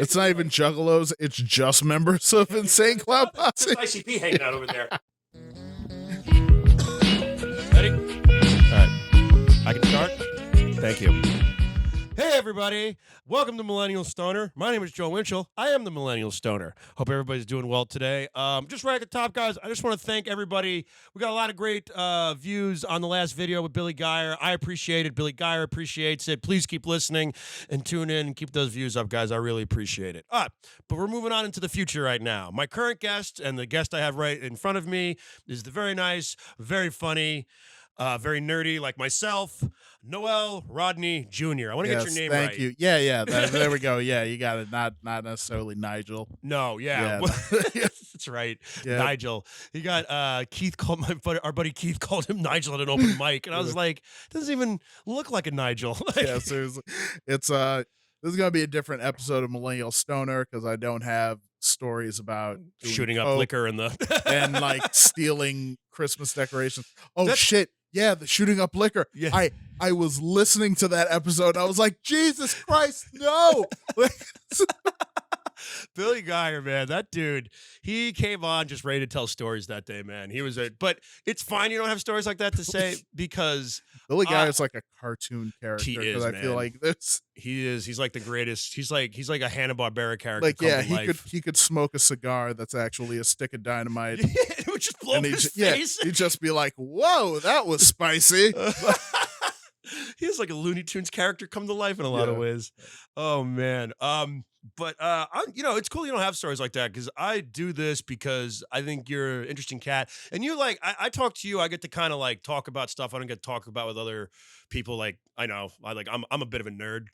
It's not even juggalos. It's just members of Insane Clown Posse. Just ICP hanging out over there. Ready? All right. I can start? Thank you. Hey, everybody. Welcome to Millennial Stoner. My name is Joe Winchell. I am the Millennial Stoner. Hope everybody's doing well today. Just right at the top, guys, I just want to thank everybody. We got a lot of great views on the last video with Billy Guyer. I appreciate it. Billy Guyer appreciates it. Please keep listening and tune in and keep those views up, guys. I really appreciate it. But we're moving on into the future right now. My current guest and the guest I have right in front of me is the very nice, very funny, very nerdy like myself, Noel Rodney Jr. I want to get your name right. Thank you. Yeah. There we go. Yeah, you got it. Not necessarily Nigel. No, yeah. That's right. Yeah. Nigel. He got Keith called our buddy Keith called him Nigel at an open mic, and I was like, doesn't even look like a Nigel. Yeah, seriously. It's this is gonna be a different episode of Millennial Stoner because I don't have stories about shooting up liquor and and like stealing Christmas decorations. Shit. Yeah, the shooting up liquor. Yeah. I was listening to that episode. And I was like, Jesus Christ, no. Billy Guyer, man, that dude, he came on just ready to tell stories that day, man. He was but it's fine you don't have stories like that to say because Billy Guyer is like a cartoon character. He is, I feel like this. He is. He's like the greatest. He's like a Hanna-Barbera character. Like, yeah, he could smoke a cigar that's actually a stick of dynamite. It would just blow up his face. Yeah, he'd just be like, whoa, that was spicy. He has like a Looney Tunes character come to life in a lot of ways. Oh man. But it's cool you don't have stories like that because I do this because I think you're an interesting cat. And you I talk to you, I get to kind of like talk about stuff I don't get to talk about with other people. Like I'm a bit of a nerd.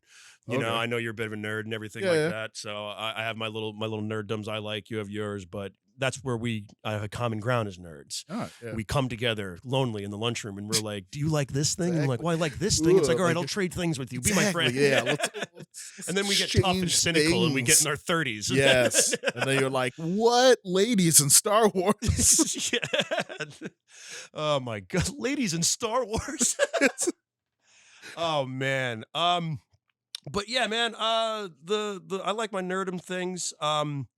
You know, I know you're a bit of a nerd and everything that. So I have my little nerddoms I like, you have yours, but that's where we have a common ground as nerds. Oh, yeah. We come together lonely in the lunchroom and we're like, do you like this thing? Exactly. And I'm like, well, I like this thing. It's like, all right, I'll trade things with you. Be my friend. Yeah. Let's and then we get tough and cynical things. And we get in our 30s. Yes. And then you're like, what? Ladies in Star Wars? Yeah. Oh my God. Ladies in Star Wars? Oh man. But yeah, man, I like my nerdum things.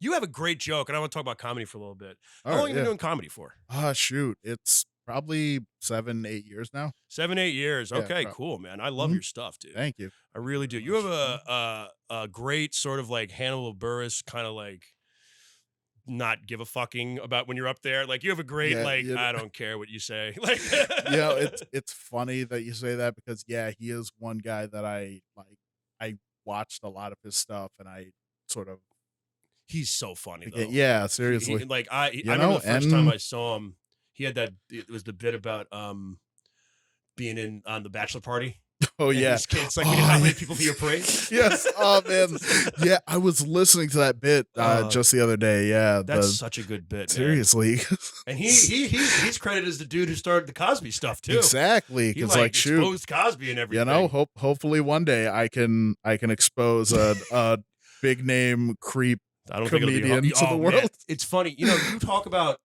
You have a great joke, and I want to talk about comedy for a little bit. How long have you been doing comedy for? Shoot. It's probably 7-8 years now. 7-8 years. Okay, cool, man. I love your stuff, dude. Thank you. I really do. You have a great sort of like Hannibal Buress kind of like not give a fucking about when you're up there. Like you have a great I don't care what you say. Like it's funny that you say that because he is one guy that I like. I watched a lot of his stuff, and I sort of. He's so funny though. Yeah, seriously. I remember the first time I saw him. He had that. It was the bit about being on the bachelor party. Oh yeah, his kids like how many people for your parade? Yes. Oh man, yeah. I was listening to that bit just the other day. Yeah, that's such a good bit. Seriously, and he's credited as the dude who started the Cosby stuff too. Exactly, because like exposed Cosby and everything. You know, hopefully one day I can expose a big name creep. I don't comedian think to the world. Man. It's funny, you talk about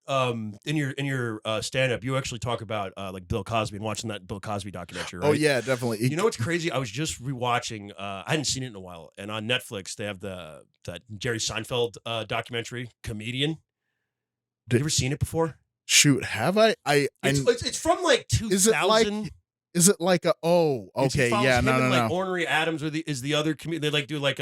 in your stand up, you actually talk about like Bill Cosby and watching that Bill Cosby documentary, right? Oh yeah, definitely. You know what's crazy? I was just rewatching. I hadn't seen it in a while, and on Netflix they have that Jerry Seinfeld documentary, Comedian. You ever seen it before? Shoot, have I? It's from like 2000. Is it like a okay yeah no like Ornery Adams is the other comedian. They like do like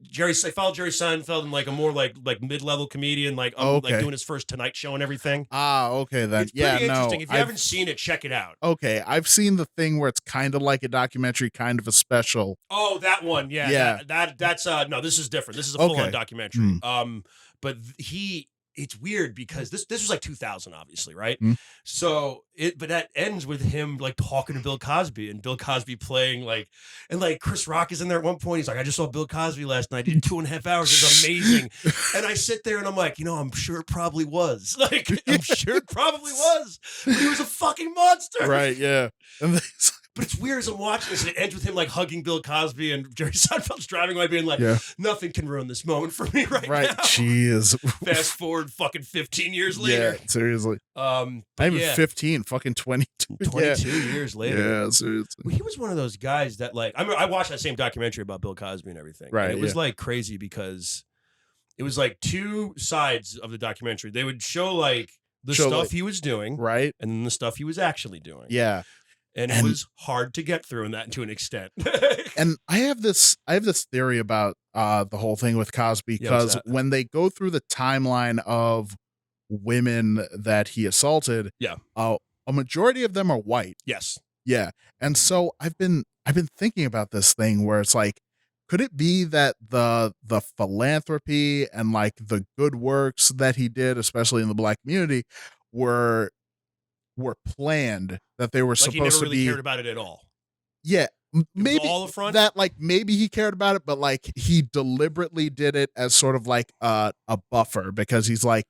Jerry Seinfeld and like a more like mid-level comedian like doing his first Tonight Show and everything. Okay then. It's pretty interesting. If you haven't seen it, check it out. Okay, I've seen the thing where it's kind of like a documentary, kind of a special. Oh, that one, yeah. That's no, this is different. This is a full-on documentary. But it's weird because this was like 2000, obviously, right? So but that ends with him like talking to Bill Cosby and Bill Cosby playing and Chris Rock is in there at one point. He's like, I just saw Bill Cosby last night. He did 2.5 hours. It was amazing. And I sit there and I'm like, I'm sure it probably was. I'm sure it probably was. But he was a fucking monster. Right, yeah. But it's weird as I'm watching this, and it ends with him like hugging Bill Cosby, and Jerry Seinfeld's driving away, being like, "Nothing can ruin this moment for me right now." Jeez. Fast forward, fucking 15 years later. Yeah, seriously. Not even 15, fucking 22. 22 years later. Yeah, seriously. Well, he was one of those guys that like I watched that same documentary about Bill Cosby and everything. Right. And it was like crazy because it was like two sides of the documentary. They would show like the stuff he was doing, right, and then the stuff he was actually doing. Yeah. And it was hard to get through in that to an extent. And I have this theory about the whole thing with Cosby, because when they go through the timeline of women that he assaulted, a majority of them are white. Yes. Yeah. And so I've been thinking about this thing where it's like, could it be that the philanthropy and like the good works that he did, especially in the black community, were planned, that they were supposed he never to really be cared about it at all. Yeah. Maybe all the front that like maybe he cared about it, but like he deliberately did it as sort of like a buffer, because he's like,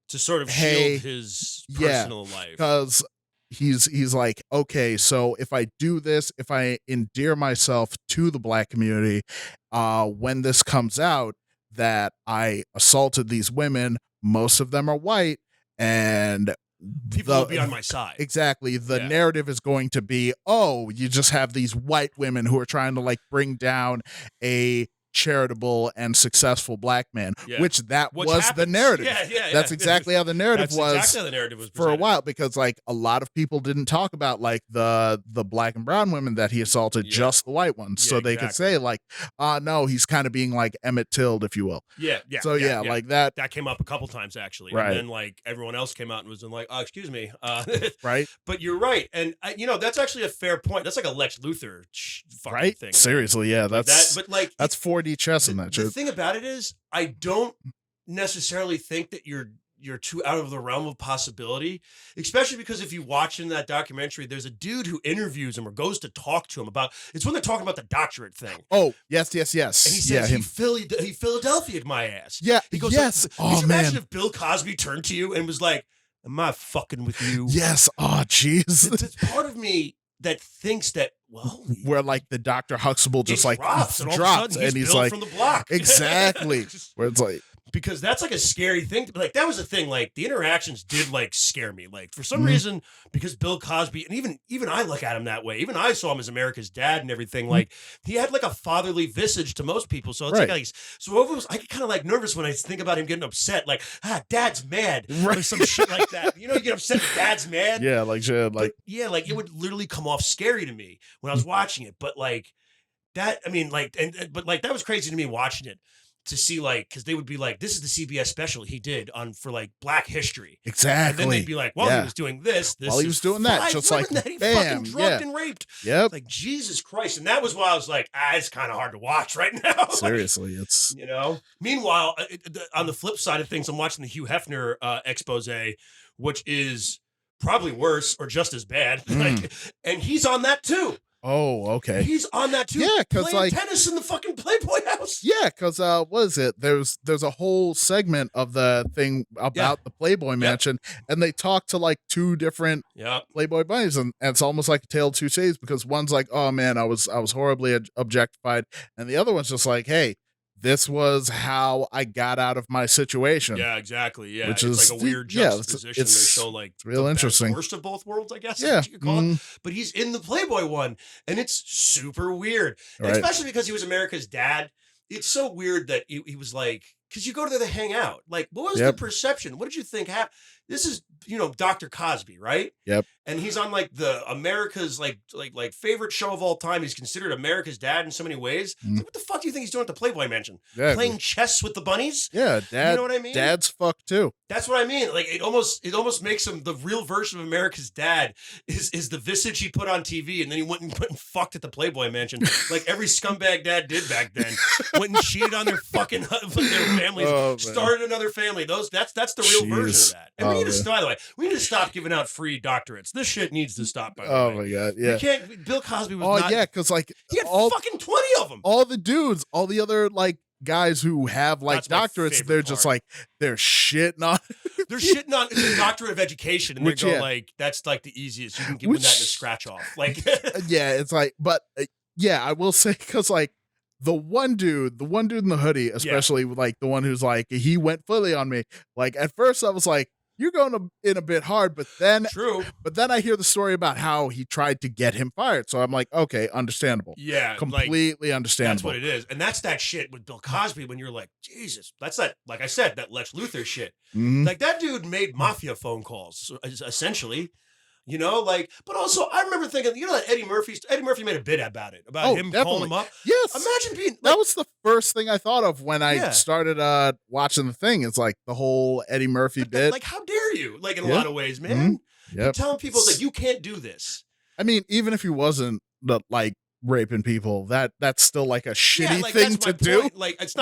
to sort of shield his personal life. Because he's like, okay, so if I do this, if I endear myself to the black community, when this comes out that I assaulted these women, most of them are white, and people will be on my side. Exactly. The narrative is going to be, oh, you just have these white women who are trying to like bring down a charitable and successful black man, which was happens. The narrative. That's exactly how the narrative was for a while, because like a lot of people didn't talk about like the black and brown women that he assaulted, just the white ones. So they could say like, no, he's kind of being like Emmett Till, if you will. So like that came up a couple times actually. Right. And then like everyone else came out and was like, excuse me. Right. But you're right. And that's actually a fair point. That's like a Lex Luthor fucking thing. Seriously. Yeah. That's 4D chess in that shit. The thing about it is, I don't necessarily think that you're too out of the realm of possibility, especially because if you watch in that documentary, there's a dude who interviews him or goes to talk to him about, it's when they're talking about the doctorate thing. Oh, yes. And he says, he Philadelphia'd my ass. Yeah. He goes, yes. Imagine if Bill Cosby turned to you and was like, am I fucking with you? Yes. Oh, jeez. It's part of me that thinks that, well, where like the Dr. Huxtable just like drops and he's like from the block. Exactly. Where it's like, because that's like a scary thing. Like that was the thing. Like the interactions did like scare me. Like for some reason, because Bill Cosby, and even I look at him that way. Even I saw him as America's dad and everything. Like he had like a fatherly visage to most people. So it's like so I get kind of like nervous when I think about him getting upset. Like dad's mad, or some shit like that. You get upset. Dad's mad. Yeah, like shit. Like like it would literally come off scary to me when I was watching it. But like that, I mean, like but like that was crazy to me watching it. To see like, because they would be like, this is the CBS special he did for like Black History. Exactly. And then they'd be like, well, he was doing this. While he was doing that, just like, that he bam, fucking drugged and raped. Yep. Like, Jesus Christ. And that was why I was like, it's kind of hard to watch right now. Seriously, it's... Meanwhile, on the flip side of things, I'm watching the Hugh Hefner expose, which is probably worse or just as bad. And he's on that too. Oh, okay. He's on that too. Yeah, because playing like tennis in the fucking Playboy house. Yeah, because what is it? There's a whole segment of the thing about the Playboy Mansion, and they talk to like two different Playboy bunnies, and it's almost like a tale of two cities, because one's like, oh man, I was horribly objectified, and the other one's just like, hey, this was how I got out of my situation. Yeah, exactly. Yeah, which it's is like a weird juxtaposition. They show like it's real interesting. Worst of both worlds, I guess. Yeah, you could call it. But he's in the Playboy one, and it's super weird, especially because he was America's dad. It's so weird that he was like, because you go there to hang out. Like, what was the perception? What did you think happened? This is, Dr. Cosby, right? Yep. And he's on like the America's like favorite show of all time. He's considered America's dad in so many ways. Like, what the fuck do you think he's doing at the Playboy Mansion? Yeah. Playing chess with the bunnies? Yeah, dad. You know what I mean? Dad's fucked too. That's what I mean. Like it almost makes him the real version of America's dad is the visage he put on TV, and then he went and fucked at the Playboy Mansion like every scumbag dad did back then. Went and cheated on their fucking their families, started another family. That's the real version of that. And we need to, by the way, we need to stop giving out free doctorates. This shit needs to stop. By the way. My god, yeah. We can't. Bill Cosby was. Yeah, because like he had fucking 20 of them. All the dudes, all the other like guys who have like doctorates, they're just like they're shitting on. They're shitting on it's a doctorate of education, and they go like, "That's like the easiest you can give them that in a scratch off." Like, yeah, it's like, but yeah, I will say because like the one dude in the hoodie, especially like the one who's like he went fully on me. Like at first, I was like, "You're going in a bit hard," but then But then I hear the story about how he tried to get him fired, so I'm like, okay, understandable. Yeah, completely understandable. That's what it is, and that's that shit with Bill Cosby when you're like, Jesus, that's that. Like I said, that Lex Luthor shit. Mm-hmm. Like that dude made mafia phone calls, essentially. You know, like, but also I remember thinking, you know, that Eddie Murphy made a bit about it, about him calling him up. Yes. Imagine being, that was the first thing I thought of when I started watching the thing. It's like the whole Eddie Murphy bit. Like, how dare you? Like in a lot of ways, man. Mm-hmm. You're telling people that you can't do this. I mean, even if he wasn't like raping people, that's still like a shitty thing to do. Like it's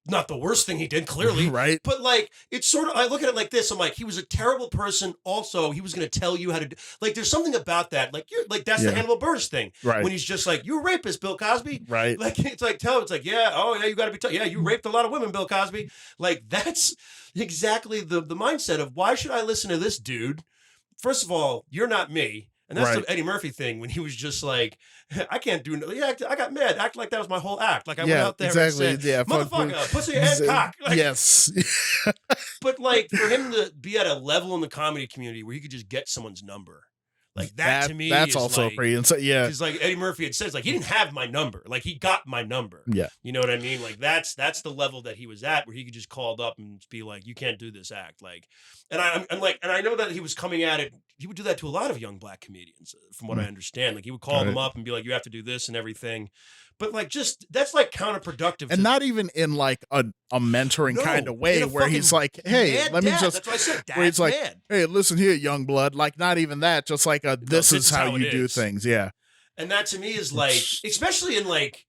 not the worst thing he did, clearly. Right. But like, it's sort of, I look at it like this. I'm like, he was a terrible person. Also, he was going to tell you how to do, like, there's something about that. Like, you're like, that's the Hannibal Buress thing. Right. When he's just like, you're a rapist, Bill Cosby. Right. Like, it's like, it's like, yeah, oh yeah, you got to be, yeah, you raped a lot of women, Bill Cosby. Like, that's exactly the mindset of why should I listen to this dude? First of all, you're not me. And that's the Eddie Murphy thing when he was just like, I can't do no. Yeah, I got mad. Act like that was my whole act. Like I went out there and said, motherfucker, pussy and cock. Like, yes. But like for him to be at a level in the comedy community where he could just get someone's number. Like that to me, that's also like, pretty insane. Yeah, because like Eddie Murphy had says, like he didn't have my number, like he got my number. Yeah, you know what I mean. Like that's the level that he was at, where he could just call up and be like, "You can't do this act." Like, and I'm like, and I know that he was coming at it. He would do that to a lot of young black comedians, from what I understand. Like he would call them up and be like, "You have to do this and everything." But like, just that's like counterproductive, and not even in like a mentoring kind of way where he's like, "Hey, let me just." That's what I said. Where he's like, "Hey, listen here, young blood." Like, not even that. Just like this is how you do things. Yeah. And that to me is like, especially in like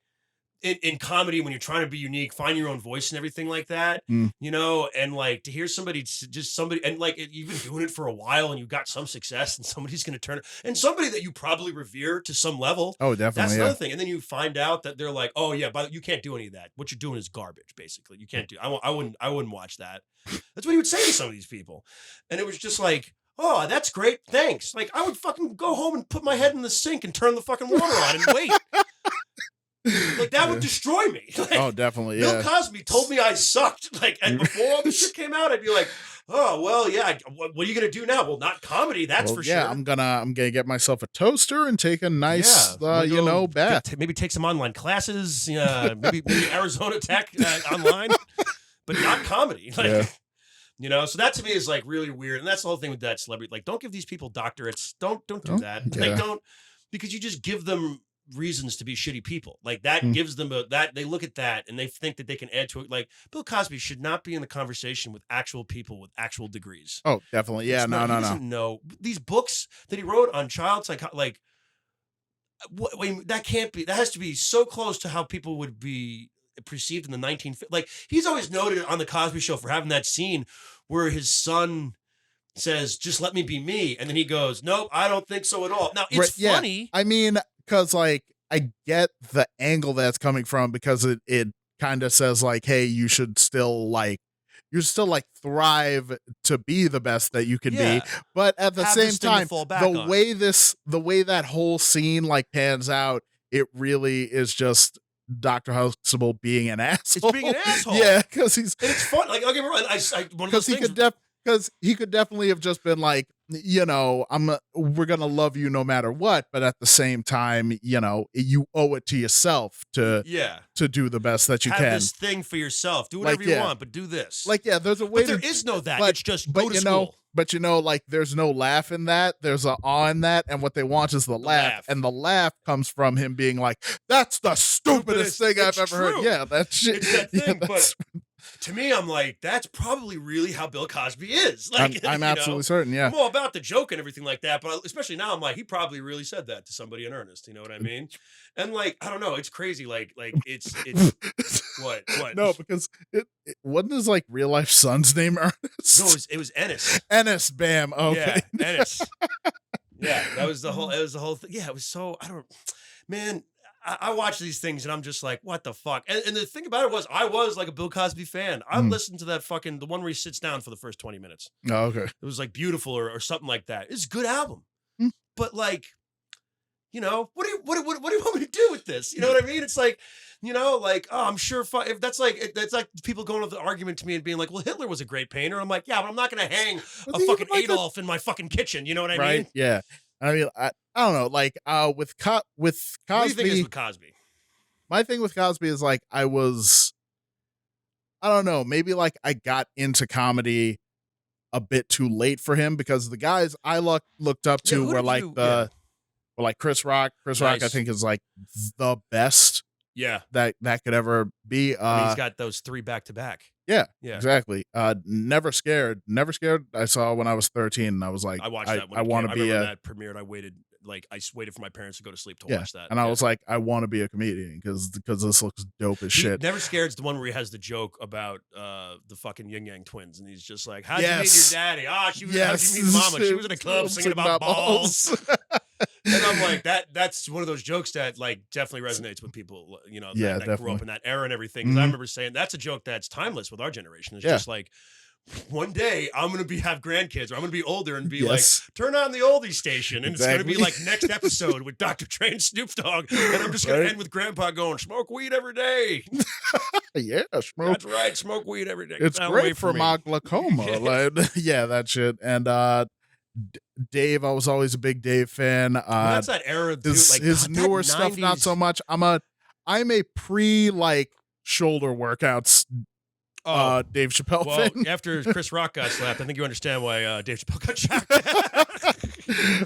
in comedy when you're trying to be unique, find your own voice and everything like that. You know, and like to hear somebody and like you've been doing it for a while and you got some success and somebody's going to turn it, and somebody that you probably revere to some level. Oh, definitely. That's another thing. And then you find out that they're like, oh yeah, but you can't do any of that. What you're doing is garbage. Basically, you can't do. I wouldn't watch that. That's what he would say to some of these people, and it was just like, oh, that's great. Thanks. Like I would fucking go home and put my head in the sink and turn the fucking water on and wait. Like that would destroy me. Like, oh, definitely. Bill Cosby told me I sucked. Like, and before all this shit came out, I'd be like, "Oh, well, yeah. What are you gonna do now? Well, not comedy. That's for sure. Yeah, I'm gonna get myself a toaster and take a nice, bath. Maybe take some online classes. Maybe Arizona Tech online, but not comedy. Like, you know. So that to me is like really weird, and that's the whole thing with that celebrity. Like, don't give these people doctorates. Don't do that. Like, don't, because you just give them reasons to be shitty people. Like that gives them that they look at that and they think that they can add to it. Like Bill Cosby should not be in the conversation with actual people with actual degrees. Oh, definitely. Yeah, no. These books that he wrote on child psychology, like that can't be. That has to be so close to how people would be perceived in the 1950s. Like he's always noted on the Cosby Show for having that scene where his son says, "Just let me be me," and then he goes, "Nope, I don't think so at all." Now it's funny. I mean, because like I get the angle that's coming from, because it kind of says like, hey, you should still thrive to be the best that you can be, but at the same time, the way that whole scene like pans out, it really is just Dr. Huxtable being an asshole. It's being an asshole. Yeah, because it's fun. Like I'll give it one of those things. Because he could definitely have just been like, you know, we're gonna love you no matter what, but at the same time, you know, you owe it to yourself to do the best that you have can. Have this thing for yourself. Do whatever you want, but do this. Like, there's a way. But there is no that. It's just go to school. But you know, like there's no laugh in that. There's a awe in that, and what they want is the laugh. And the laugh comes from him being like, "That's the stupidest thing I've ever heard." Yeah, that's shit. It's that thing, but to me, I'm like, that's probably really how Bill Cosby is. Like, I'm absolutely certain. Yeah, I'm all about the joke and everything like that, but especially now, I'm like, he probably really said that to somebody in earnest. You know what I mean? And like, I don't know, it's crazy. Like it's what? No, because it wasn't his like real life son's name Ernest. No, it was Ennis. Ennis, bam. Okay, yeah, Ennis. Yeah, that was the whole. It was the whole thing. Yeah, it was so. Man, I watch these things and I'm just like, what the fuck? And the thing about it was, I was like a Bill Cosby fan. I listened to that the one where he sits down for the first 20 minutes. Oh, okay. It was like Beautiful or something like that. It's a good album. Mm. But like, you know, what do you want me to do with this? You know what I mean? It's like, you know, like, oh, I'm sure if that's like people going with the argument to me and being like, well, Hitler was a great painter. I'm like, yeah, but I'm not going to hang a fucking Adolf in my fucking kitchen. You know what I mean? Yeah. I mean, I don't know. Like, with Cosby. What do you think is with Cosby? My thing with Cosby is like, I don't know, maybe like I got into comedy a bit too late for him, because the guys I looked up to were like like Chris Rock. Chris Rock, I think, is like the best. Yeah, that could ever be. He's got those 3 back-to-back. Yeah, exactly. Never Scared. I saw when I was 13, and I was like, I watched that. I want to be that premiered. I waited for my parents to go to sleep to watch that. And I was like, I want to be a comedian because this looks dope as shit. Never Scared's the one where he has the joke about the fucking Yin Yang twins, and he's just like, how'd you meet your daddy? How'd you meet mama? She was in a club singing about balls. And I'm like, that's one of those jokes that like definitely resonates with people, you know, that grew up in that era and everything. Because I remember saying that's a joke that's timeless with our generation. It's just like, one day I'm going to have grandkids, or I'm going to be older and be like, turn on the oldie station. And it's going to be like next episode with Dr. Dre and Snoop Dogg. And I'm just going to end with grandpa going, smoke weed every day. Yeah, smoke. That's right. Smoke weed every day. It's great for my glaucoma. Like, yeah, that shit. And, Dave, I was always a big Dave fan. That's that era, dude. His newer stuff, not so much. I'm a pre like shoulder workouts Dave Chappelle fan. After Chris Rock got slapped, I think you understand why Dave Chappelle got shot.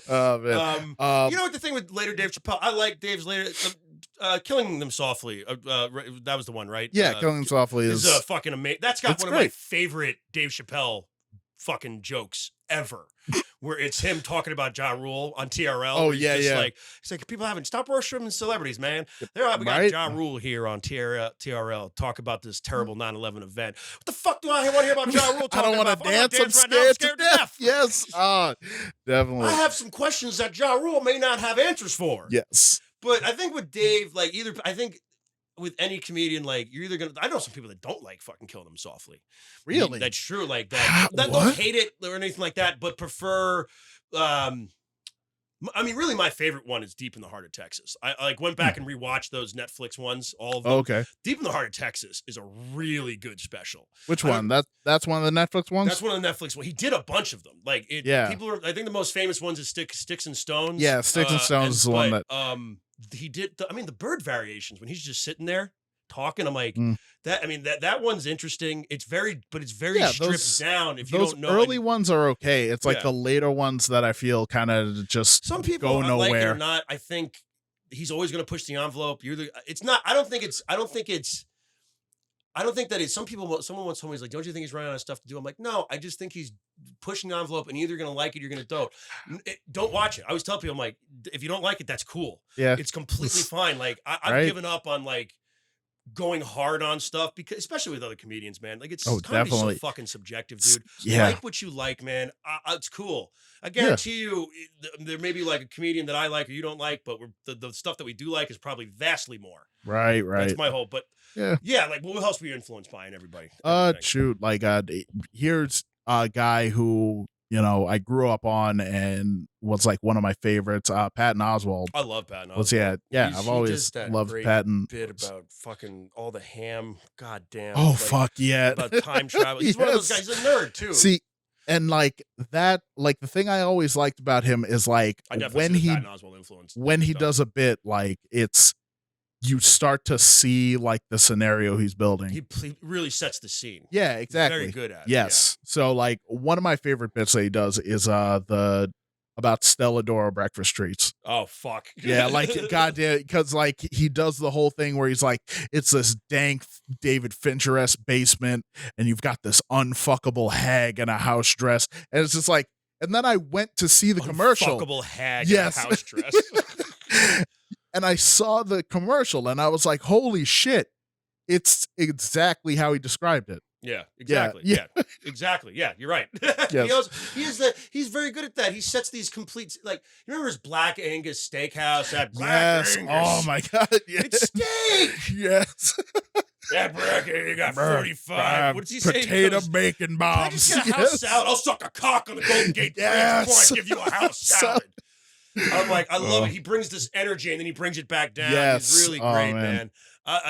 Oh man. You know what the thing with later Dave Chappelle? I like Dave's later. Killing Them Softly. That was the one, right? Yeah, Killing Them Softly is fucking amazing. That's got one of my favorite Dave Chappelle fucking jokes ever, where it's him talking about Ja Rule on TRL. Oh yeah, Like, he's like, people haven't stopped worshiping celebrities, man. We got Ja Rule here on TRL. Talk about this terrible 9/11 event. What the fuck do I want to hear about Ja Rule? I don't want to dance. I'm scared to death. Yes, definitely. I have some questions that Ja Rule may not have answers for. Yes, but I think with Dave, like with any comedian, like you're either gonna. I know some people that don't like fucking Kill Them Softly. Really, that's true. Like that don't hate it or anything like that, but prefer. I mean, really, my favorite one is Deep in the Heart of Texas. I like went back and rewatched those Netflix ones, all of them. Okay, Deep in the Heart of Texas is a really good special. Which one? That's one of the Netflix ones. That's one of the Netflix ones. He did a bunch of them. Like, people are. I think the most famous ones is Sticks and Stones. Yeah, Sticks and Stones is the one that. He did. The bird variations when he's just sitting there talking. I'm like that. I mean that one's interesting. It's very stripped down. If you don't know, early ones are okay. It's like the later ones that I feel kind of just some people go nowhere. Like it or not. I think he's always going to push the envelope. It's not. I don't think that it's. Someone once told me, he's like, don't you think he's running out of stuff to do? I'm like, no, I just think he's pushing the envelope, and you're either going to like it, you're going to don't watch it. I always tell people, I'm like, if you don't like it, that's cool. Yeah, it's completely fine. Like I've given up on like going hard on stuff, because especially with other comedians, man, like it's comedy's so fucking subjective, dude. Like what you like, man. It's cool. I guarantee you there may be like a comedian that I like or you don't like, but the stuff that we do like is probably vastly more. Right. That's my hope. But like what else were you influenced by and everybody? Shoot, like here's a guy who, you know, I grew up on and was like one of my favorites, Patton Oswalt. I love Patton Oswalt. I've always loved Patton. Bit about fucking all the ham. God damn. Oh, fuck yeah. About time travel. He's one of those guys. He's a nerd too. See, and like that, like the thing I always liked about him is like when he does a bit, like you start to see like the scenario he's building. He really sets the scene. Yeah, exactly. He's very good at it. Yes. Yeah. So like one of my favorite bits that he does is about Stella D'oro breakfast treats. Oh fuck. Yeah, like goddamn, because like he does the whole thing where he's like, it's this dank David Fincher-esque basement, and you've got this unfuckable hag in a house dress, and it's just like, and then I went to see the commercial. Unfuckable hag in a house dress. And I saw the commercial and I was like, holy shit, it's exactly how he described it. Yeah, exactly. Yeah, exactly. Yeah, you're right. Yes. He's very good at that. He sets these complete, like, you remember his Black Angus Steakhouse? That Black Angus. Oh my God. Yes. It's steak. Yes. That Black Angus, you got 45. What does he say? Potato bacon bombs. I just get a house salad. I'll suck a cock on the Golden Gate Bridge before I give you a house salad. I'm like, I love it. He brings this energy and then he brings it back down. Yes. He's really great, man.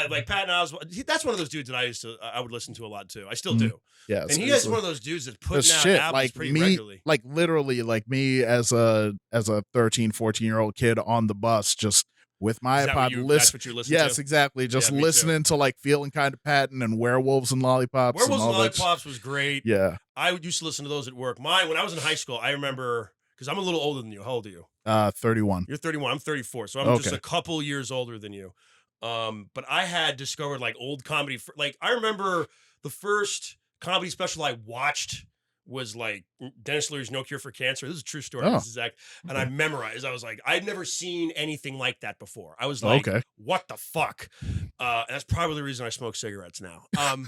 Like Patton Oswalt, that's one of those dudes that I would listen to a lot too. I still do. Yes, and he is one of those dudes that's putting out albums like pretty me, regularly. Like literally, like me as a 13, 14-year-old kid on the bus, just with my iPod. That's what you're listening to? Yes, exactly. Just listening to like Feeling Kind of Patton and Werewolves and Lollipops. Werewolves and Lollipops was great. Yeah. I used to listen to those at work. When I was in high school, I remember, because I'm a little older than you. How old are you? 31. You're 31. I'm 34. So I'm just a couple years older than you. But I had discovered like old comedy. Like I remember the first comedy special I watched was like Dennis Leary's No Cure for Cancer. This is a true story. This is and I memorized. I was like, I'd never seen anything like that before. I was like, what the fuck? And that's probably the reason I smoke cigarettes now. I'm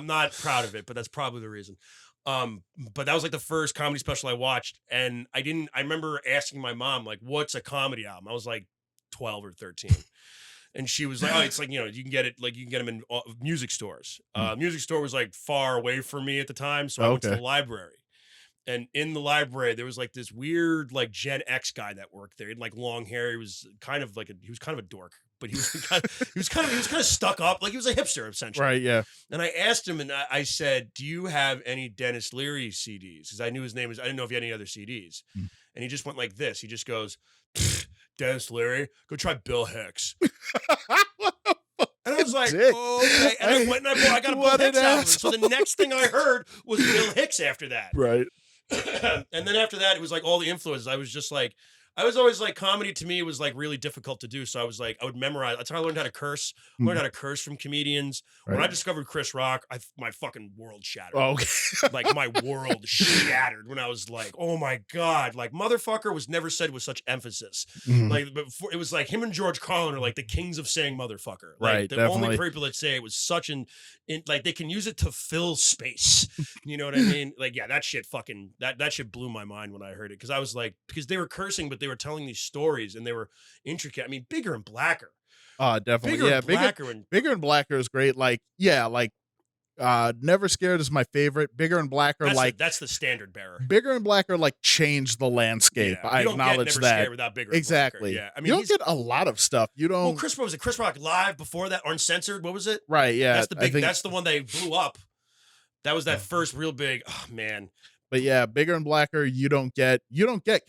not proud of it, but that's probably the reason. But that was like the first comedy special I watched. And I remember asking my mom, like, what's a comedy album? I was like 12 or 13. And she was like, oh, it's like, you can get them in music stores. Music store was like far away from me at the time. So I went to the library. And in the library, there was like this weird, like Gen X guy that worked there. He had like long hair. He was kind of a dork, but he was kind of stuck up. Like he was a hipster essentially. Right. Yeah. And I asked him and I said, do you have any Dennis Leary CDs? Cause I knew his name I didn't know if he had any other CDs. And he just went like this. He just goes, Dennis Leary, go try Bill Hicks. And I was like, okay. And I went and I got a Bill Hicks album. So the next thing I heard was Bill Hicks after that. Right. And then after that, it was like all the influences. I was always like, comedy to me was like really difficult to do. So I was like, I would memorize. That's how I learned how to curse. I learned how to curse from comedians. Right. When I discovered Chris Rock, my fucking world shattered. Oh, okay. Like my world shattered when I was like, oh my God, like motherfucker was never said with such emphasis. Like before, it was like him and George Carlin are like the kings of saying motherfucker. Like, right. The definitely. only people that say it was such like they can use it to fill space. You know what I mean? Like, yeah, that shit fucking, that shit blew my mind when I heard it. Cause I was like, because they were cursing, but they were telling these stories and they were intricate. I mean, Bigger and Blacker. Definitely. Bigger and Blacker is great. Like, Never Scared is my favorite. Bigger and Blacker, that's the standard bearer. Bigger and Blacker changed the landscape. I acknowledge that. Without Bigger exactly. And Blacker. Yeah. I mean, you don't get a lot of stuff. You don't. Well, Chris Rock Live before that, Uncensored. What was it? Right. Yeah. That's the one they blew up. That was that first real big. Oh man. But yeah, Bigger and Blacker, you don't get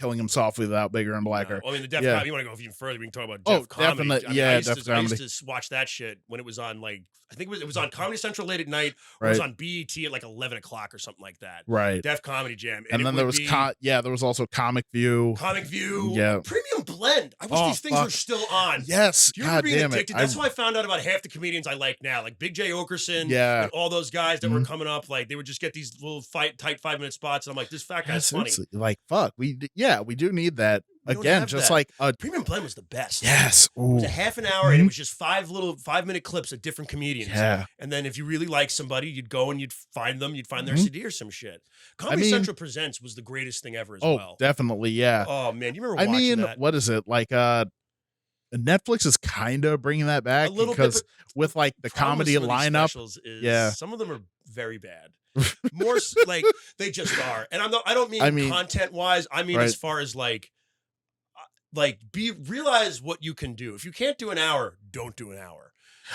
Killing Him Softly without Bigger and Blacker. No. I mean, the Def Comedy, you want to go even further, we can talk about Def Comedy. Definitely. I used to watch that shit when it was on, like, I think it was on Comedy Central late at night, or it was on BET at like 11 o'clock or something like that. Right. Def Comedy Jam. And then there was there was also Comic View. Yeah. Premium Blend. I wish these things were still on. Yes. Do you remember being addicted? That's how I found out about half the comedians I like now. Like Big J Okerson and all those guys that were coming up. Like, they would just get these little tight 5-minute spots. And I'm like, this fat guy's funny. Like, fuck. We do need that. Again, just that. Like Premium Blend was the best. Yes. It was a half an hour and it was just 5-minute clips of different comedians. Yeah. And then if you really like somebody, you'd go and you'd find their CD or some shit. Comedy Central Presents was the greatest thing ever as well. Definitely, yeah. Oh man, you remember watching that? What is it? Like Netflix is kind of bringing that back because with like the comedy lineup, some of them are very bad. More like they just are. And I don't mean content wise. I mean as far as realize what you can do. If you can't do an hour, don't do an hour.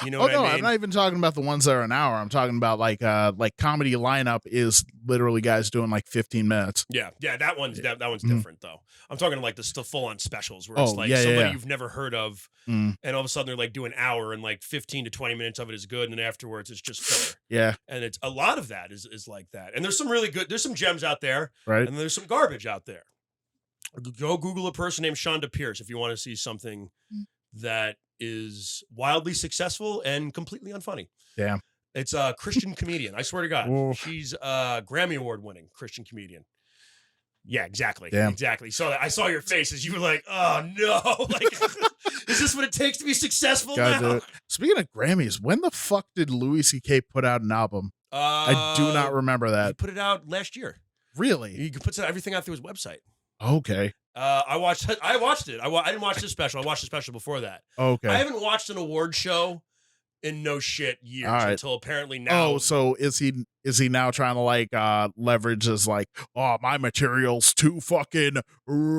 You know what I mean? I'm not even talking about the ones that are an hour. I'm talking about like comedy lineup is literally guys doing like 15 minutes. Yeah, that one's different though. I'm talking like the full on specials where it's somebody you've never heard of, and all of a sudden they're like do an hour and like 15 to 20 minutes of it is good, and then afterwards it's just filler. Yeah, and it's a lot of that is like that. And there's some really good. There's some gems out there, right? And there's some garbage out there. Go Google a person named Shonda Pierce if you want to see something that is wildly successful and completely unfunny. Damn. It's a Christian comedian. I swear to God. Oof. She's a Grammy Award winning Christian comedian. Yeah, exactly. Damn. Exactly. So I saw your face as you were like, oh no. Like Is this what it takes to be successful now? Speaking of Grammys, when the fuck did Louis C.K. put out an album? I do not remember that. He put it out last year. Really? He puts everything out through his website. Okay. I watched it. I didn't watch this special. I watched the special before that. Okay. I haven't watched an award show in no shit years until apparently now. Oh, so is he now trying to like leverage as like, oh, my material's too fucking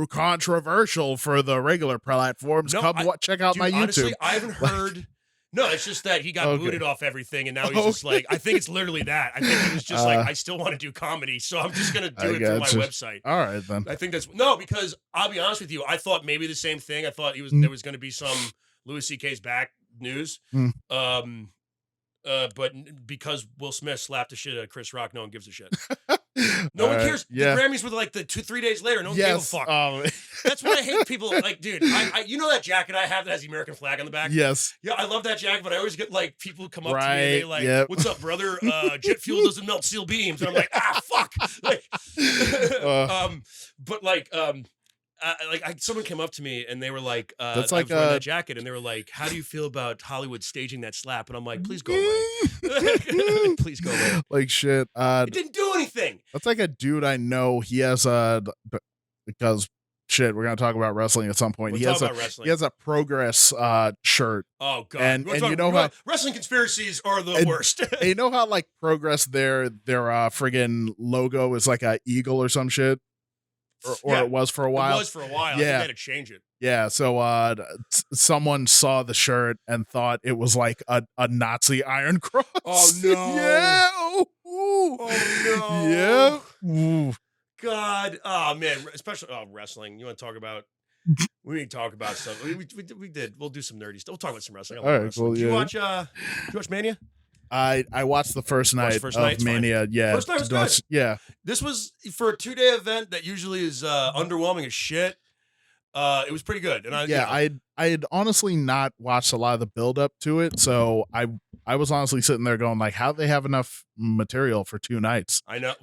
controversial for the regular platforms. No, check out my YouTube. Honestly, I haven't heard. No, it's just that he got booted off everything, and now he's just like, I think it's literally that. I think he was just like, I still want to do comedy, so I'm just going to do it through my website. All right, then. I think because I'll be honest with you, I thought maybe the same thing. I thought there was going to be some Louis C.K.'s back news. But because Will Smith slapped the shit out of Chris Rock, no one gives a shit. No one cares. Yeah. The Grammys were like 2-3 days later. No one gave a fuck. That's why I hate people. Like, dude, you know that jacket I have that has the American flag on the back? Yes. Yeah, I love that jacket, but I always get like people come up to me and they like, what's up, brother? Jet fuel doesn't melt steel beams. And I'm like, fuck. Like, but like, someone came up to me and they were like, that's like that jacket, and they were like, how do you feel about Hollywood staging that slap? And I'm like, please go away. Please go away. Like shit. It didn't do anything. That's like a dude I know. He has because shit, we're gonna talk about wrestling at some point. He has a Progress shirt. Oh god. And you know how wrestling conspiracies are the worst. And you know how like Progress their friggin' logo is like a eagle or some shit? Or it was for a while. It was for a while. Yeah. I think they had to change it. Yeah, so someone saw the shirt and thought it was like a Nazi Iron Cross. Oh no! Yeah. Oh no! Yeah. Ooh. God. Oh man. Especially wrestling. You want to talk about? We need to talk about stuff. We did. We'll do some nerdy stuff. We'll talk about some wrestling. All right. Wrestling. Well, did you watch Mania? I watched the first night of Mania. Yeah. First night was good. Yeah. This was for a 2-day event that usually is underwhelming as shit. It was pretty good. And I had honestly not watched a lot of the build up to it, so I was honestly sitting there going like, how do they have enough material for 2 nights? I know.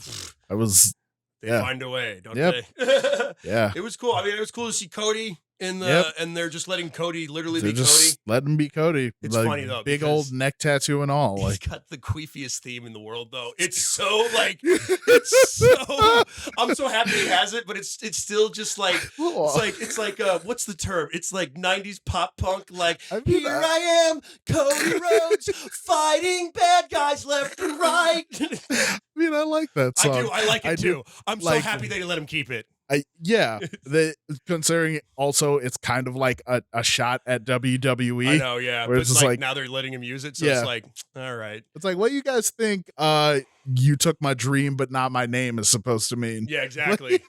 They Yeah. find a way, don't Yep. they? Yeah. It was cool. I mean, it was cool to see Cody in the, and they're just letting Cody literally be Cody. Let him be Cody. It's like, funny though. Big old neck tattoo and all. He's got the queefiest theme in the world though. It's so like, I'm so happy he has it, but it's still just like, it's like what's the term? It's like 90s pop punk. Like, here I am, Cody Rhodes, fighting bad guys left and right. I mean, I like that song. I do. I like it too. I'm so happy they let him keep it. Considering also it's kind of like a shot at WWE. I know, yeah. But it's like now they're letting him use it, so it's like, all right. It's like, what do you guys think you took my dream but not my name is supposed to mean? Yeah, exactly.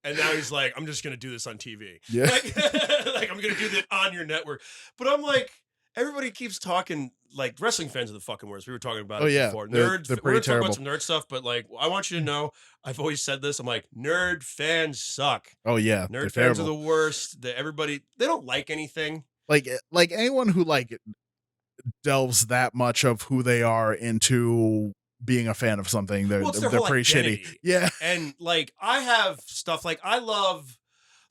And now he's like, I'm just gonna do this on TV. Yeah. Like I'm gonna do that on your network. But I'm like, everybody keeps talking like wrestling fans are the fucking worst. We were talking about it before. They're we're talking about some nerd stuff, but like I want you to know, I've always said this. I'm like, nerd fans suck. Oh yeah. Nerd fans are the worst. They don't like anything. Like anyone who like delves that much of who they are into being a fan of something, they're pretty identity. shitty. Yeah. And like I have stuff like I love.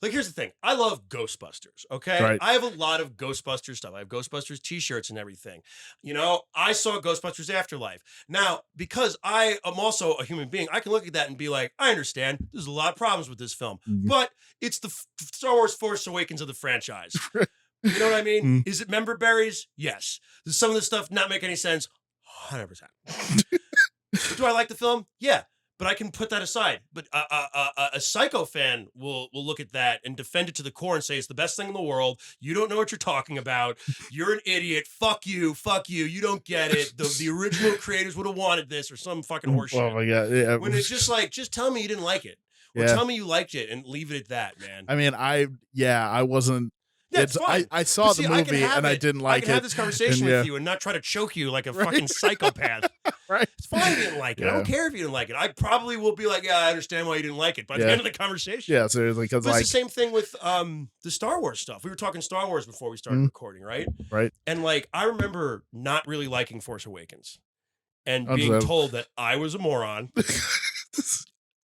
Like, here's the thing. I love Ghostbusters, okay? Right. I have a lot of Ghostbusters stuff. I have Ghostbusters t-shirts and everything. You know, I saw Ghostbusters Afterlife. Now, because I am also a human being, I can look at that and be like, I understand. There's a lot of problems with this film. Mm-hmm. But it's the Star Wars Force Awakens of the franchise. You know what I mean? Mm-hmm. Is it member berries? Yes. Does some of this stuff not make any sense? 100%. Do I like the film? Yeah. But I can put that aside. But a Psycho fan will look at that and defend it to the core and say it's the best thing in the world. You don't know what you're talking about. You're an idiot. Fuck you. You don't get it. The original creators would have wanted this or some fucking horseshit. Oh my god! Yeah. When it's just like, just tell me you didn't like it, or tell me you liked it, and leave it at that, man. I mean, I wasn't. Yeah, it's fine. I saw the movie and I didn't like it. I can have this conversation with you and not try to choke you like a fucking psychopath. Right. It's fine if you didn't like it. I don't care if you didn't like it. I probably will be like, yeah, I understand why you didn't like it. But at the end of the conversation. Yeah, seriously. Because it's the same thing with the Star Wars stuff. We were talking Star Wars before we started recording, right? Right. And like, I remember not really liking Force Awakens and being told that I was a moron.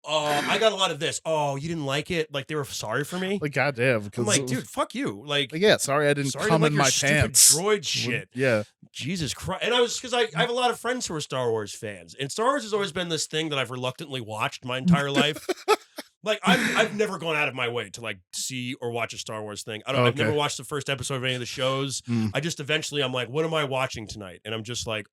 I got a lot of this. Oh, you didn't like it? Like they were sorry for me? Like goddamn. I'm like, dude, fuck you. Like yeah, sorry I didn't come in my pants. Droid shit. Yeah. Jesus Christ. And because I have a lot of friends who are Star Wars fans. And Star Wars has always been this thing that I've reluctantly watched my entire life. Like I've never gone out of my way to like see or watch a Star Wars thing. I've never watched the first episode of any of the shows. I just eventually I'm like, what am I watching tonight? And I'm just like,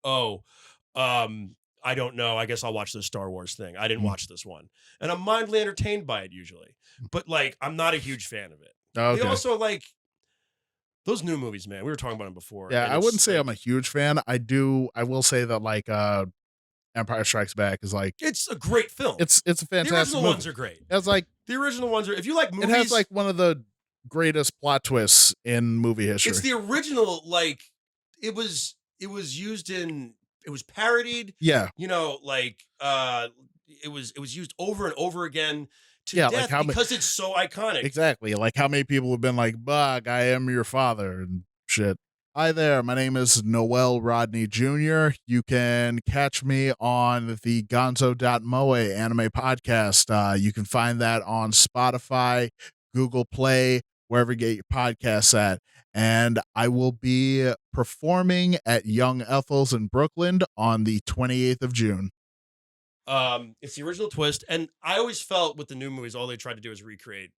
I don't know. I guess I'll watch this Star Wars thing. I didn't watch this one. And I'm mildly entertained by it usually. But like I'm not a huge fan of it. Okay. They also like those new movies, man. We were talking about them before. Yeah, I wouldn't say I'm a huge fan. I will say that like Empire Strikes Back is like it's a great film. It's a fantastic The original movie. ones are great. It's like the original ones are. If you like movies, it has like one of the greatest plot twists in movie history. It's the original. Like it was used in. It was parodied. Yeah, like it was used over and over again to death because it's so iconic. Exactly. Like how many people have been like, "Bug, I am your father," and shit. Hi there, my name is Noel Rodney Jr. You can catch me on the Gonzoe.Moe anime podcast. You can find that on Spotify, Google Play, wherever you get your podcasts at. And I will be performing at Young Ethels in Brooklyn on the 28th of June. It's the original twist. And I always felt with the new movies, all they tried to do is recreate.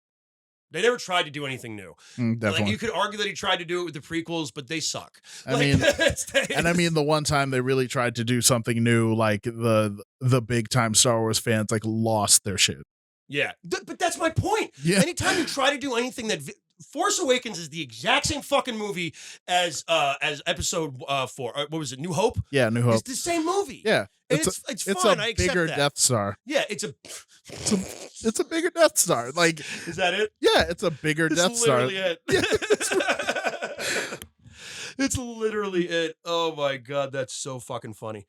They never tried to do anything new. Definitely. Like you could argue that he tried to do it with the prequels, but they suck. I mean, the one time they really tried to do something new, like the big time Star Wars fans like lost their shit. Yeah, but that's my point. Yeah. Anytime you try to do anything that Force Awakens is the exact same fucking movie as Episode 4. What was it? New Hope. Yeah, New Hope. It's the same movie. Yeah. It's fun. I accept bigger that. Death Star. Yeah, it's a bigger Death Star. Like, is that it? Yeah, it's a bigger Death Star. It. It's literally it. Oh my god, that's so fucking funny.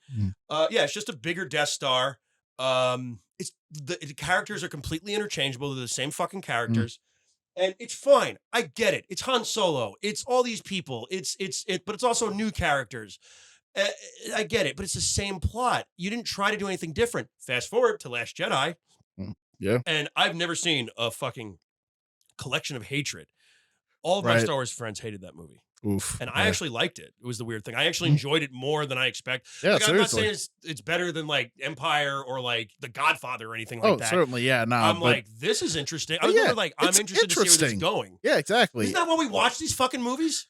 Yeah, it's just a bigger Death Star. It's the characters are completely interchangeable. They're the same fucking characters. And it's fine. I get it. It's Han Solo. It's all these people. But it's also new characters. I get it, but it's the same plot. You didn't try to do anything different. Fast forward to Last Jedi. Yeah. And I've never seen a fucking collection of hatred. All of my Star Wars friends hated that movie. Oof. And I actually liked it. It was the weird thing. I actually enjoyed it more than I expect. Yeah, like, seriously. I'm not saying it's better than like Empire or like The Godfather or anything like that. Oh, certainly. Yeah, no. I'm like, this is interesting. I was more like, I'm interested to see where this is going. Yeah, exactly. Isn't that why we watch these fucking movies?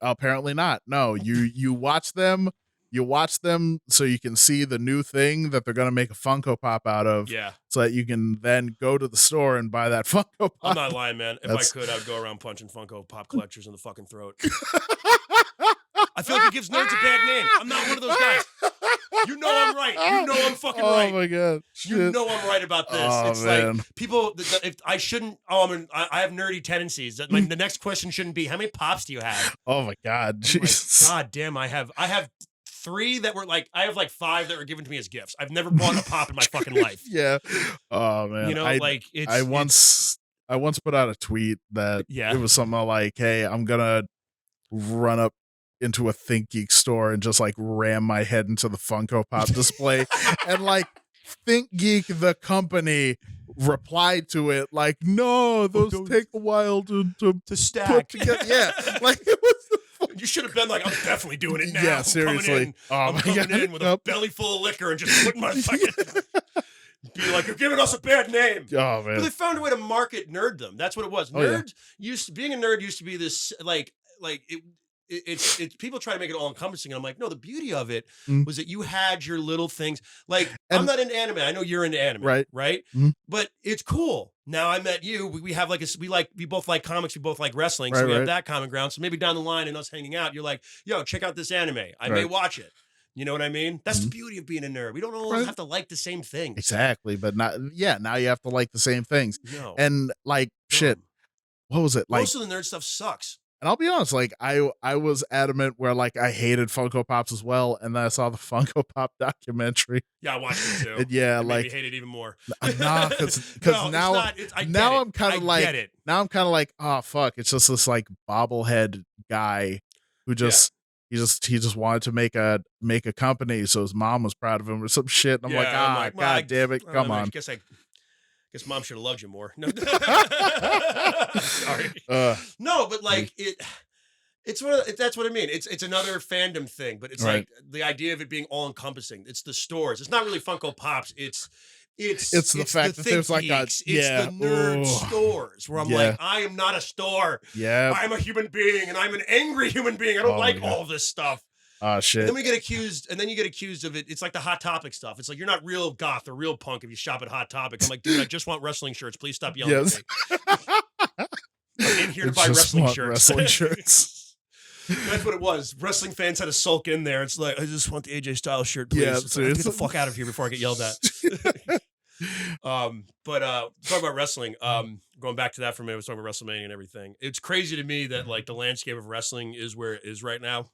Apparently not. No, you watch them. You watch them so you can see the new thing that they're going to make a Funko Pop out of. Yeah. So that you can then go to the store and buy that Funko Pop. I'm not lying, man. If I could, I'd go around punching Funko Pop collectors in the fucking throat. I feel like it gives nerds a bad name. I'm not one of those guys. You know I'm right. You know I'm fucking right. Oh my god. You know I'm right about this. It's man. like people. If I shouldn't. I have nerdy tendencies. The next question shouldn't be how many pops do you have. Oh my god. Jesus. Like, god damn. I have 3 that were like. I have like 5 that were given to me as gifts. I've never bought a pop in my fucking life. Yeah. Oh man. I once put out a tweet that it was something like, "Hey, I'm gonna run up into a Think Geek store and just like ram my head into the Funko Pop display," and like Think Geek the company replied to it like, "No, those take a while to stack." Put together. Yeah, like it was. You should have been like, I'm definitely doing it now. Yeah, seriously. I'm coming in with a belly full of liquor and just putting my fucking. Be like, you're giving us a bad name. Oh man! But they found a way to market nerddom. That's what it was. Being a nerd used to be this it's people try to make it all encompassing. And I'm like, no, the beauty of it was that you had your little things. Like, I'm not into anime. I know you're into anime, right? Mm-hmm. But it's cool. Now I met you. We have like we both like comics. We both like wrestling. So we have that common ground. So maybe down the line and us hanging out, you're like, yo, check out this anime. I may watch it. You know what I mean? That's the beauty of being a nerd. We don't always have to like the same things. Exactly. But now you have to like the same things. No. And like, shit, what was it? Like, most of the nerd stuff sucks. And I'll be honest, like I was adamant where like I hated Funko Pops as well, and then I saw the Funko Pop documentary. Yeah, I watched it too. And yeah, it like made me hate it even more. Nah, because now I'm kind of like, oh fuck, it's just this like bobblehead guy who just He just wanted to make a company, so his mom was proud of him or some shit. And I'm like, God damn it, come on. I guess mom should have loved you more. No, sorry. No, but like it's that's what I mean. It's another fandom thing, but it's like the idea of it being all encompassing. It's the stores. It's not really Funko Pops. It's the fact that there's like it's the nerd stores where I'm like, I am not a store. Yeah, I'm a human being, and I'm an angry human being. I don't like all this stuff. Oh shit! And then you get accused of it. It's like the Hot Topic stuff. It's like you're not real goth or real punk if you shop at Hot Topic. I'm like, dude, I just want wrestling shirts. Please stop yelling at me. I'm in here to buy wrestling shirts. That's what it was. Wrestling fans had to sulk in there. It's like, I just want the AJ Styles shirt, please. Yeah, get the fuck out of here before I get yelled at. But talking about wrestling, going back to that for a minute, I was talking about WrestleMania and everything. It's crazy to me that like the landscape of wrestling is where it is right now,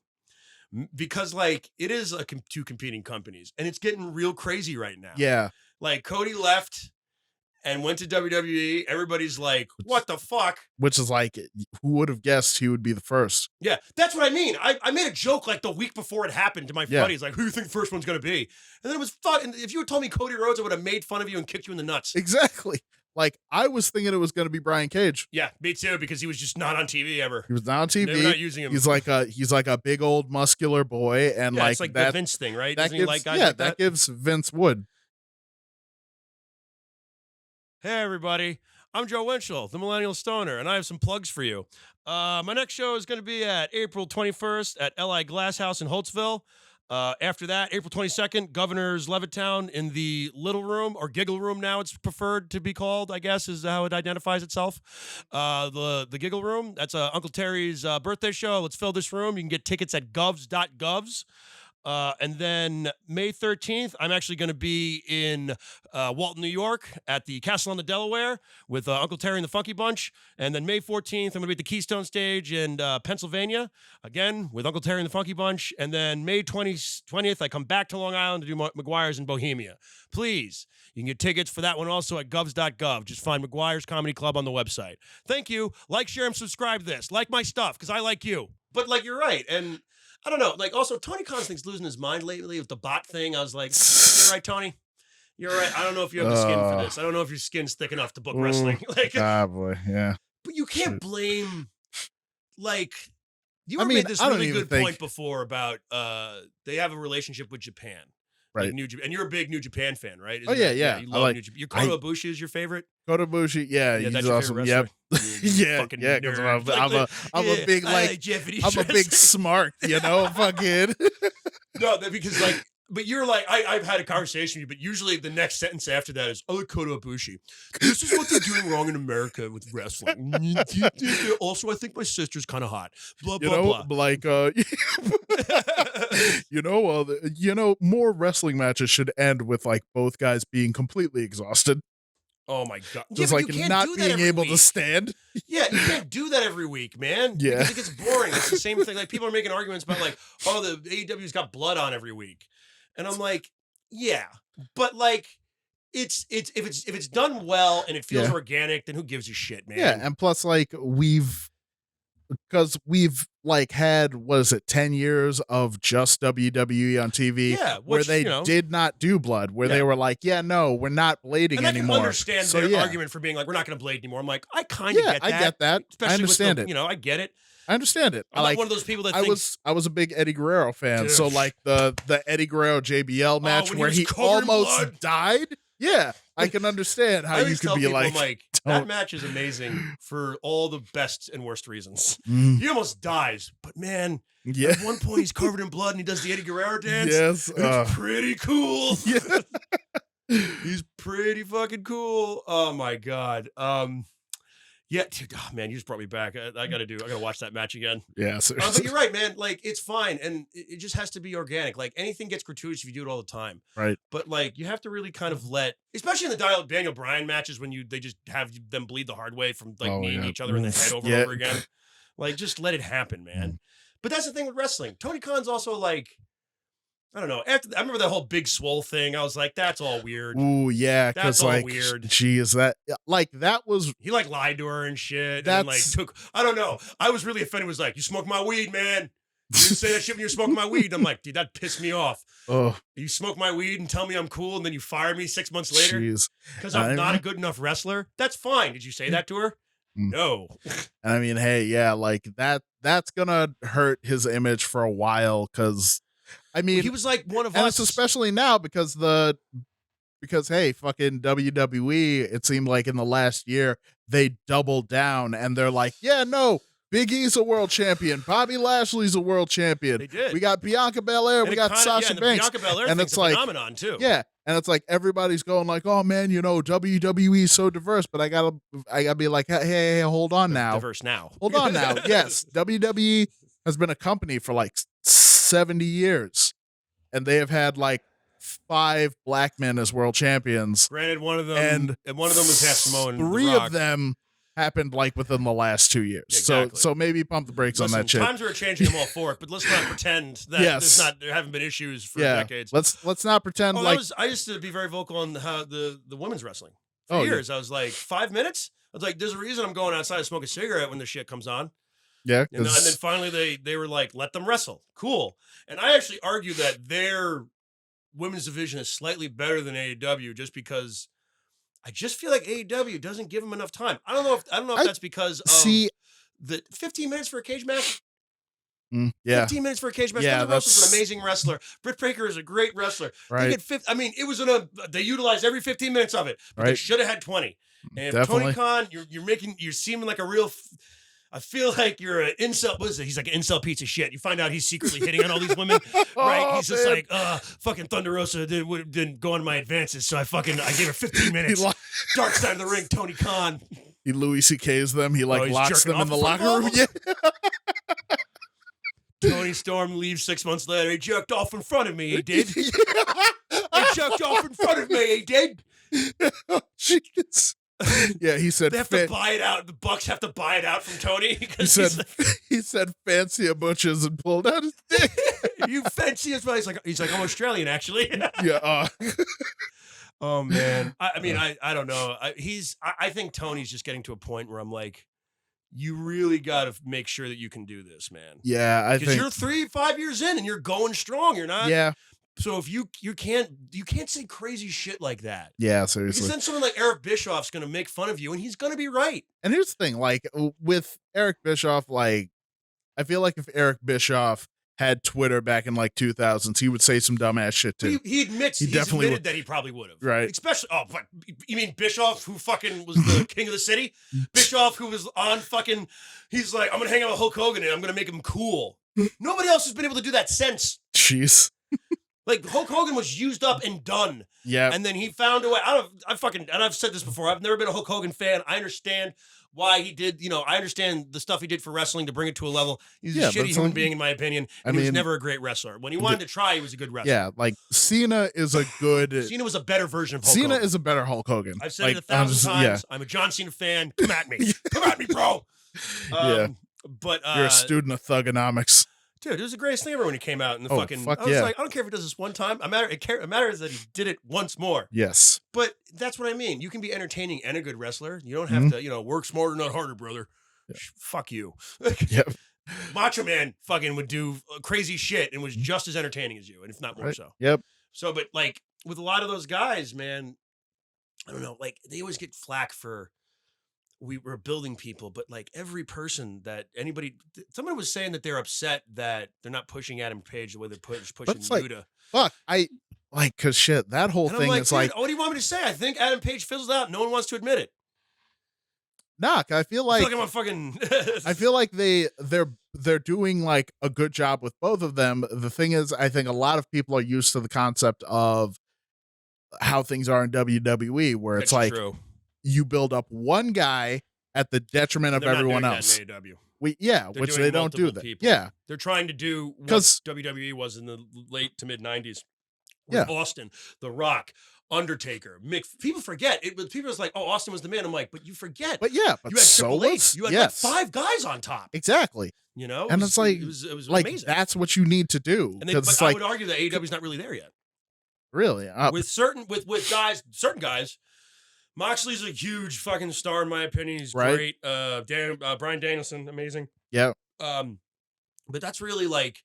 because like it is two competing companies, and it's getting real crazy right now. Yeah, like Cody left and went to WWE. Everybody's like, what the fuck? Which is like, who would have guessed he would be the first? Yeah, that's what I mean. I made a joke like the week before it happened to my buddies, like, who do you think the first one's going to be? And then it was fun. And if you had told me Cody Rhodes, I would have made fun of you and kicked you in the nuts. Exactly. Like, I was thinking it was going to be Brian Cage. Yeah, me too, because he was just not on TV ever. He was not on TV. They were not using him. He's like a big old muscular boy, and it's like that, the Vince thing, right? Doesn't he like guys like that? That gives Vince Wood. Hey, everybody. I'm Joe Winchell, the Millennial Stoner, and I have some plugs for you. My next show is going to be at April 21st at LI Glass House in Holtsville. After that, April 22nd, Governor's Levittown in the Little Room, or Giggle Room now it's preferred to be called, I guess, is how it identifies itself. The Giggle Room, that's Uncle Terry's birthday show. Let's fill this room. You can get tickets at govs.govs. And then May 13th, I'm actually going to be in Walton, New York at the Castle on the Delaware with Uncle Terry and the Funky Bunch. And then May 14th, I'm going to be at the Keystone stage in Pennsylvania, again, with Uncle Terry and the Funky Bunch. And then May 20th, I come back to Long Island to do McGuire's in Bohemia. Please, you can get tickets for that one also at govs.gov. Just find McGuire's Comedy Club on the website. Thank you. Like, share, and subscribe to this. Like my stuff, because I like you. But, like, you're right. And I don't know. Like, also, Tony Khan's thing's losing his mind lately with the bot thing. I was like, you're right, Tony. You're right. I don't know if you have the skin for this. I don't know if your skin's thick enough to book wrestling. Like, boy, yeah. But you can't blame, like, you made this really good point before about they have a relationship with Japan. Right. Like and you're a big New Japan fan, right? Yeah. You love New Japan. Your Kota Ibushi is your favorite? Kota Ibushi, he's awesome. Yep. Yeah, because I'm a big I'm a big smart, fucking. No, because like, but you're like, I've had a conversation with you, but usually the next sentence after that is, I like Kota Ibushi. This is what they're doing wrong in America with wrestling. Also, I think my sister's kind of hot. Blah, blah, blah. Like, more wrestling matches should end with like both guys being completely exhausted. Oh my God. Just like not being able to stand. Yeah, you can't do that every week, man. Yeah. Because it gets boring. It's the same thing. Like, people are making arguments about like, oh, the AEW's got blood on every week. And I'm like, yeah. But like, if it's done well and it feels organic, then who gives a shit, man? Yeah, and plus like we've like had, 10 years of just WWE on TV, where they did not do blood, where they were like, no, we're not blading and anymore. I can understand their argument for being like, we're not going to blade anymore. I'm like, I kind of get that. I get that. Especially I understand it. I get it. I understand it. I'm like one of those people that I was a big Eddie Guerrero fan, dude. So like the Eddie Guerrero JBL match where he almost died. Yeah, I can understand how you could be like, that match is amazing for all the best and worst reasons. He almost dies, but man, at one point he's covered in blood and he does the Eddie Guerrero dance. Yes, it's pretty cool. Yeah. He's pretty fucking cool. Oh my God. Yeah, dude, oh man, you just brought me back. I gotta watch that match again. Yeah, but you're right, man. Like, it's fine, and it just has to be organic. Like, anything gets gratuitous if you do it all the time, right? But like, you have to really kind of especially in the Daniel Bryan matches when they just have them bleed the hard way from like kneeing each other in the head over and over again. Like, just let it happen, man. But that's the thing with wrestling. Tony Khan's also like, I don't know. I remember that whole Big Swole thing. I was like, that's all weird. Ooh, yeah, that's all weird. Geez, that was he like lied to her and shit. And like I don't know. I was really offended. Was like, you smoke my weed, man. You didn't say that shit when you were smoking my weed. I'm like, dude, that pissed me off. Oh, you smoke my weed and tell me I'm cool, and then you fire me 6 months later because I'm not a good enough wrestler. That's fine. Did you say that to her? No. I mean, hey, yeah, like that's gonna hurt his image for a while because, I mean, he was like one of and us, it's especially now because hey, fucking WWE, it seemed like in the last year they doubled down and they're like, yeah, no, Big E's a world champion, Bobby Lashley's a world champion. They did. We got Bianca Belair, we got Sasha Banks, Bianca Belair and it's like a phenomenon too. Yeah, and it's like everybody's going like, oh man, WWE is so diverse, but I gotta be like, hey, hold on now, diverse now, hold on now. Yes, WWE has been a company for like 70 years, and they have had like 5 black men as world champions. Granted, one of them was half Samoan. 3 of them happened like within the last 2 years. Exactly. So maybe pump the brakes on that shit. Times are changing them all for it, but let's not pretend that there haven't been issues for decades. Let's not pretend like I used to be very vocal on how the women's wrestling for years. I was like 5 minutes. I was like, there's a reason I'm going outside to smoke a cigarette when the shit comes on. Yeah, and then finally they were like, let them wrestle. Cool. And I actually argue that their women's division is slightly better than AEW just because I just feel like AEW doesn't give them enough time. I don't know if that's because of the 15 minutes for a cage match. 15 minutes for a cage match. Yeah, Russell's an amazing wrestler. Britt Baker is a great wrestler. Right. They utilized every 15 minutes of it, but they should have had 20. And Definitely. Tony Khan, you're seeming like a real. I feel like you're an incel. What is it? He's like an incel piece of shit. You find out he's secretly hitting on all these women, right? He's just like, fucking Thunder Rosa didn't go on my advances, so I gave her 15 minutes. Dark side of the ring, Tony Khan. He Louis C.K's them. He locks them in the locker room. Yeah. Tony Storm leaves 6 months later. He jerked off in front of me. He did. He jerked off in front of me. He did. Oh, jeez. Yeah, he said they have to buy it out. The Bucks have to buy it out from Tony. He said fancy a butches and pulled out his dick. You fancy as well. He's like I'm Australian actually. Yeah. Oh man. I don't know. I think Tony's just getting to a point where I'm like, you really got to make sure that you can do this, man. Yeah, I think because you're 3-5 years in and you're going strong. You're not. Yeah. So if you can't say crazy shit like that. Yeah, seriously. Because then someone like Eric Bischoff's going to make fun of you, and he's going to be right. And here's the thing, like with Eric Bischoff, like I feel like if Eric Bischoff had Twitter back in like 2000s, he would say some dumbass shit too. He's admitted that he probably would have. Right. Especially, but you mean Bischoff, who fucking was the king of the city? Bischoff, who was on fucking, he's like, I'm going to hang out with Hulk Hogan and I'm going to make him cool. Nobody else has been able to do that since. Jeez. Like Hulk Hogan was used up and done. Yeah. And then he found a way. And I've said this before. I've never been a Hulk Hogan fan. I understand why he did, I understand the stuff he did for wrestling to bring it to a level. He's a shitty human being, in my opinion. And he was never a great wrestler. When he wanted to try, he was a good wrestler. Yeah, like Cena is a good. Cena was a better version of Hulk Hogan. Cena is a better Hulk Hogan. I've said it 1,000 times. Yeah. I'm a John Cena fan. Come at me. Come at me, bro. Yeah. But you're a student of thugonomics. Dude, it was the greatest thing ever when he came out. And I was like, I don't care if he does this one time. It matters that he did it once more. Yes. But that's what I mean. You can be entertaining and a good wrestler. You don't have to, work smarter, not harder, brother. Yeah. Fuck you. Yep. Macho Man fucking would do crazy shit and was just as entertaining as you, and if not more so. Yep. So, but like with a lot of those guys, man, I don't know, like they always get flack for we were building people, but like every person that someone was saying that they're upset that they're not pushing Adam Page the way they're pushing Yuta. Fuck, cause shit, that whole thing is like, what do you want me to say? I think Adam Page fizzles out. No one wants to admit it. Nah, I feel like I'm a fucking. I feel like they're doing like a good job with both of them. The thing is, I think a lot of people are used to the concept of how things are in WWE, where it's like. True. You build up one guy at the detriment of everyone else. That in AEW. Which they don't do that. People. Yeah, they're trying to do what WWE was in the late to mid 90s. With Austin, The Rock, Undertaker, people forget it. People was like, "Oh, Austin was the man." I'm like, but you forget. But yeah, but you had Triple H. You had like 5 guys on top. Exactly. And it's like it was like amazing. That's what you need to do. But I would argue that AEW is not really there yet. Really, with certain guys. Moxley's a huge fucking star in my opinion. He's great. Brian Danielson, amazing. Yeah. But that's really like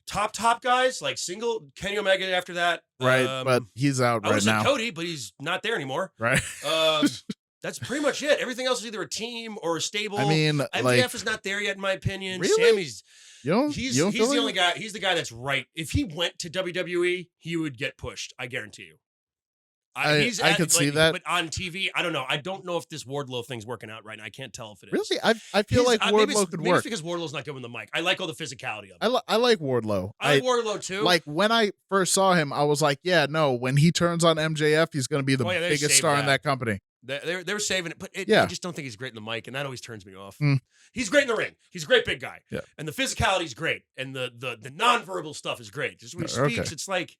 top guys, like single Kenny Omega after that. Right, but he's out right now. Cody, but he's not there anymore. Right. That's pretty much it. Everything else is either a team or a stable. I mean, MJF is not there yet, in my opinion. Really? Sammy's... He's the only guy. He's the guy that's right. If he went to WWE, he would get pushed. I guarantee you. I could see that. But on TV, I don't know. I don't know if this Wardlow thing's working out right now. I can't tell if it is. Really? I feel like Wardlow could work. Maybe it's because Wardlow's not good with the mic. I like all the physicality of it. I like Wardlow. I like Wardlow too. Like when I first saw him, I was like, yeah, no, when he turns on MJF, he's going to be the biggest star in that company. They're saving it, but I just don't think he's great in the mic, and that always turns me off. He's great in the ring. He's a great big guy. Yeah. And the physicality's great. And the nonverbal stuff is great. Just when he speaks, it's like,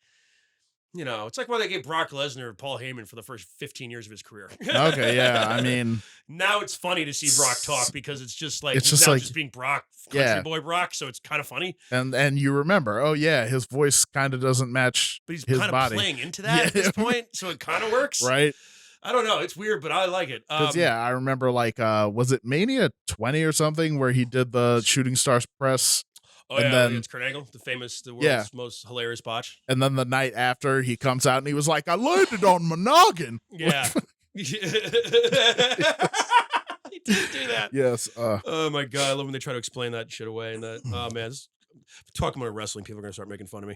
it's like why they gave Brock Lesnar Paul Heyman for the first 15 years of his career. Okay, yeah. I mean, now it's funny to see Brock talk because it's just like being Brock, country boy Brock, so it's kind of funny. And you remember, his voice kind of doesn't match his body. But he's kind of playing into that at this point, so it kind of works. Right. I don't know. It's weird, but I like it. I remember was it Mania 20 or something where he did the Shooting Stars press? Oh, and then it's Kurt Angle, the world's most hilarious botch. And then the night after, he comes out and he was like, I landed on my noggin. Yeah. He did do that. Yes. Oh, my God. I love when they try to explain that shit away. And that, oh, man. Talking about wrestling, people are going to start making fun of me.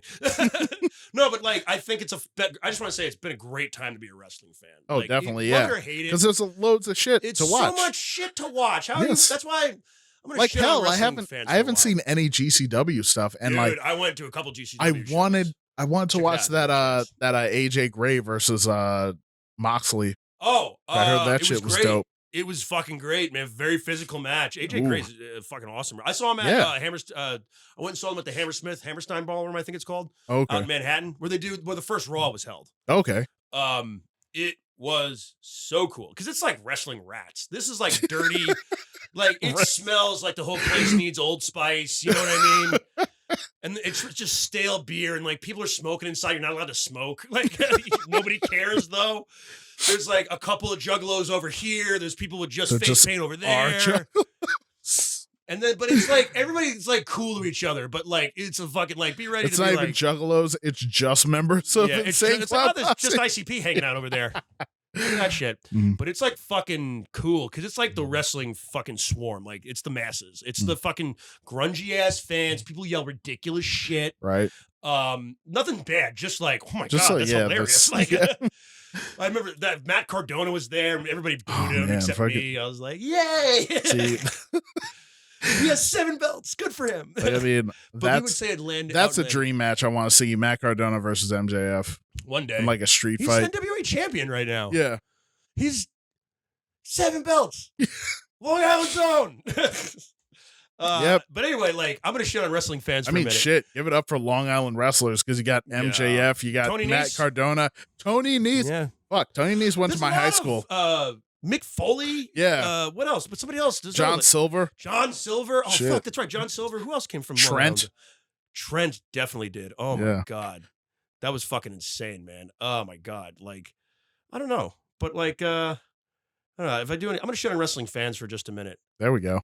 No, but I think I just want to say it's been a great time to be a wrestling fan. Oh, definitely, yeah. Because there's loads of shit to watch. So much shit to watch. That's why I'm going to shit hell, on wrestling fans. I haven't seen any GCW stuff. And dude, I went to a couple GCW shows. I wanted to watch that AJ Gray versus Moxley. Oh, I heard that shit was dope. It was fucking great, man. Very physical match. AJ Gray's fucking awesome. I saw him at I went and saw him at the Hammerstein Ballroom, I think it's called. Okay. Out in Manhattan, where the first Raw was held. Okay. It was so cool because it's like wrestling rats. This is like dirty, like it smells like the whole place needs Old Spice. You know what I mean? And it's just stale beer and like people are smoking inside. You're not allowed to smoke. Like nobody cares though. There's like a couple of juggalos over here. There's people with just face paint over there. And then, but it's like everybody's like cool to each other, but like it's a fucking like be ready. It's to not be even juggalos. It's just members of the same club. There's just ICP hanging out over there. That shit. But it's like fucking cool because it's like the wrestling fucking swarm. Like it's the masses. It's the fucking grungy ass fans. People yell ridiculous shit. Right. Nothing bad. Just like oh my god, that's hilarious. I remember that Matt Cardona was there. Everybody booed him except me. I was like, yay! He has 7 belts. Good for him. I mean, but we would say it landed. That's a dream match. I want to see Matt Cardona versus MJF one day, in like a street fight. He's NWA champion right now. Yeah, he's 7 belts. Long Island Zone. Yep. But anyway, like I'm gonna shit on wrestling fans. For a minute. Shit, give it up for Long Island wrestlers because you got MJF, you got Tony Matt Nese. Cardona, Tony Nese. Yeah, fuck, Tony Nese went to my high school. Mick Foley. Yeah. What else? But somebody else. John Silver. John Silver. Oh shit. Fuck, that's right. John Silver. Who else came from Trent? Trent definitely did. Oh my god, that was fucking insane, man. Oh my god, like I don't know, but like I don't know if I do any. I'm gonna shit on wrestling fans for just a minute. There we go.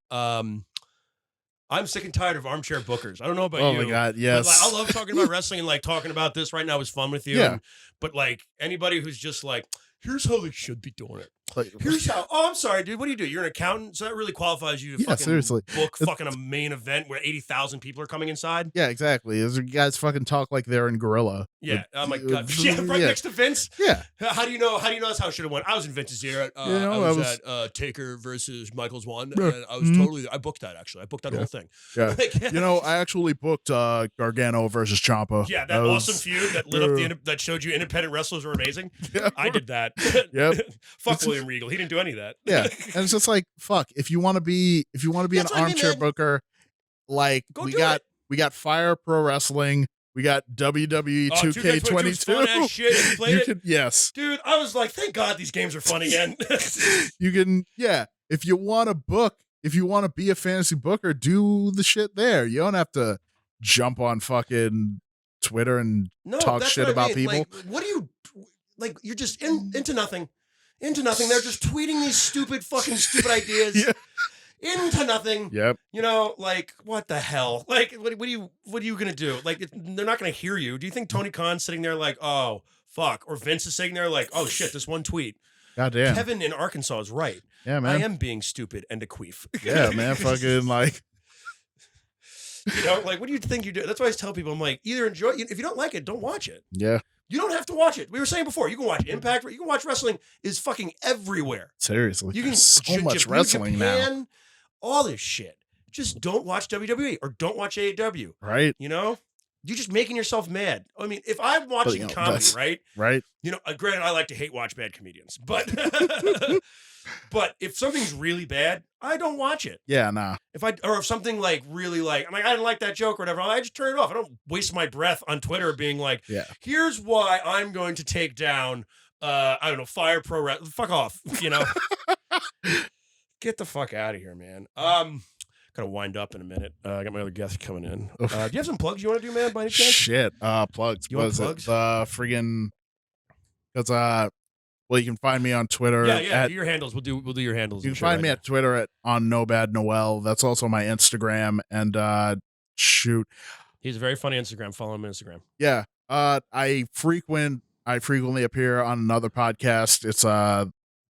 I'm sick and tired of armchair bookers. I don't know about you. Oh my god, yes. But, like, I love talking about wrestling and like talking about this right now is fun with you. Yeah. But like anybody who's just like, here's how they should be doing it. Like, here's how. Oh, I'm sorry, dude. What do you do? You're an accountant, so that really qualifies you to fucking seriously. book fucking a main event where 80,000 people are coming inside. Yeah, exactly. Those guys fucking talk like they're in Gorilla. Yeah. Oh my god. Yeah, right next to Vince. Yeah. How do you know? How do you know that's how it should have went? I was in Vince's ear. I was at Taker versus Michaels one. And I was I booked that actually. I booked that whole thing. Yeah. I actually booked Gargano versus Ciampa. Yeah, that awesome feud that lit up that showed you independent wrestlers were amazing. Yeah. I did that. Yep. Fuck William Regal. He didn't do any of that. Yeah. And it's just like, fuck, if you want to be an armchair booker, like we got Fire Pro Wrestling, we got WWE 2K22. Shit. You played it? Yes. Dude, I was like, thank God these games are fun again. You can, if you want to be a fantasy booker, do the shit there. You don't have to jump on fucking Twitter and talk shit about people. Like, what do you, like, you're just into nothing. They're just tweeting these stupid ideas. Yeah. into nothing. Yep. You know, like, what the hell? Like, what are you going to do? Like, they're not going to hear you. Do you think Tony Khan's sitting there like, oh, fuck? Or Vince is sitting there like, oh, shit, this one tweet. Goddamn. Kevin in Arkansas is right. Yeah, man. I am being stupid and a queef. Yeah, man. Fucking like. You know, like, what do you think you do? That's why I tell people, I'm like, either enjoy it. If you don't like it, don't watch it. Yeah. You don't have to watch it. We were saying before, you can watch Impact. You can watch wrestling is fucking everywhere. Seriously. You can so much wrestling Japan, now. All this shit. Just don't watch WWE or don't watch AEW. Right. You know? You're just making yourself mad. I mean, if I'm watching comedy, right? Right. You know, granted, I like to hate watch bad comedians, but but if something's really bad, I don't watch it. Yeah, nah. If something like really like, I'm like, I didn't like that joke or whatever, I just turn it off. I don't waste my breath on Twitter being like, here's why I'm going to take down, I don't know, Fire Pro Wrestling. Fuck off, you know? Get the fuck out of here, man. Gotta wind up in a minute. I got my other guest coming in. Do you have some plugs you want to do, man, by any chance? Shit. Plugs. You want plugs? Friggin'. That's well, you can find me on Twitter. Yeah. Do your handles. We'll do your handles. You can find me at Twitter on No Bad Noel. That's also my Instagram. And shoot, he's a very funny Instagram. Follow him on Instagram. Yeah. I frequently appear on another podcast. It's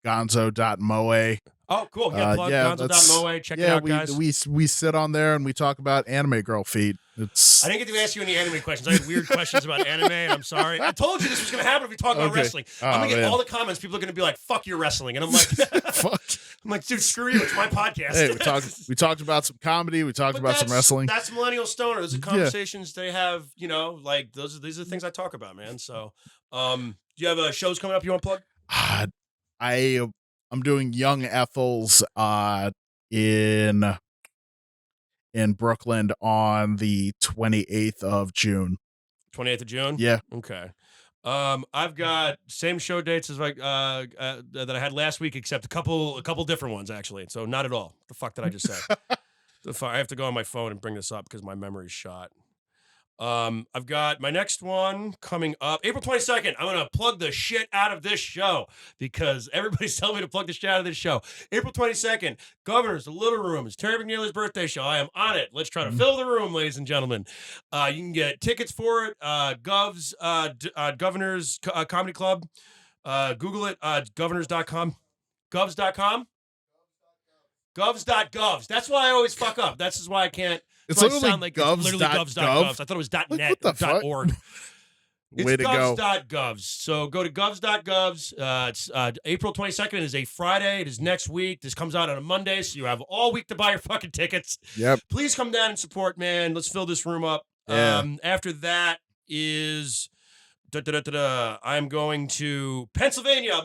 Gonzoe.Moe. Oh, cool. Yeah, plug Gonzoe.Moe. Check it out, guys. We sit on there and we talk about anime girl feet. I didn't get to ask you any anime questions. I had weird questions about anime, and I'm sorry. I told you this was going to happen if we talk about wrestling. I'm going to get all the comments. People are going to be like, fuck your wrestling. And I'm like, fuck. I'm like, dude, screw you. It's my podcast. Hey, we talked about some comedy. We talked about some wrestling. That's Millennial Stoner. Those are conversations they have, you know, like these are the things I talk about, man. So, do you have shows coming up you want to plug? I'm doing Young Ethels in Brooklyn on the 28th of June. 28th of June? Yeah. Okay. I've got same show dates as that I had last week, except a couple different ones actually. So not at all. The fuck did I just say? I have to go on my phone and bring this up because my memory's shot. I've got my next one coming up April 22nd. I'm going to plug the shit out of this show because everybody's telling me to plug the shit out of this show. April 22nd, Governor's, the Little Room. It's Terry McNeely's birthday show. I am on it. Let's try to fill the room, ladies and gentlemen. You can get tickets for it. Governor's Comedy Club. Google it. Governors.com. Govs.com. Govs.govs. That's why I always fuck up. That's why I can't. It's literally govs.govs. I thought it was .net or .org. Way to go. Govs.govs. So go to govs.govs. It's April 22nd. It is a Friday. It is next week. This comes out on a Monday, so you have all week to buy your fucking tickets. Yep. Please come down and support, man. Let's fill this room up. Yeah. After that is I'm going to Pennsylvania. I'll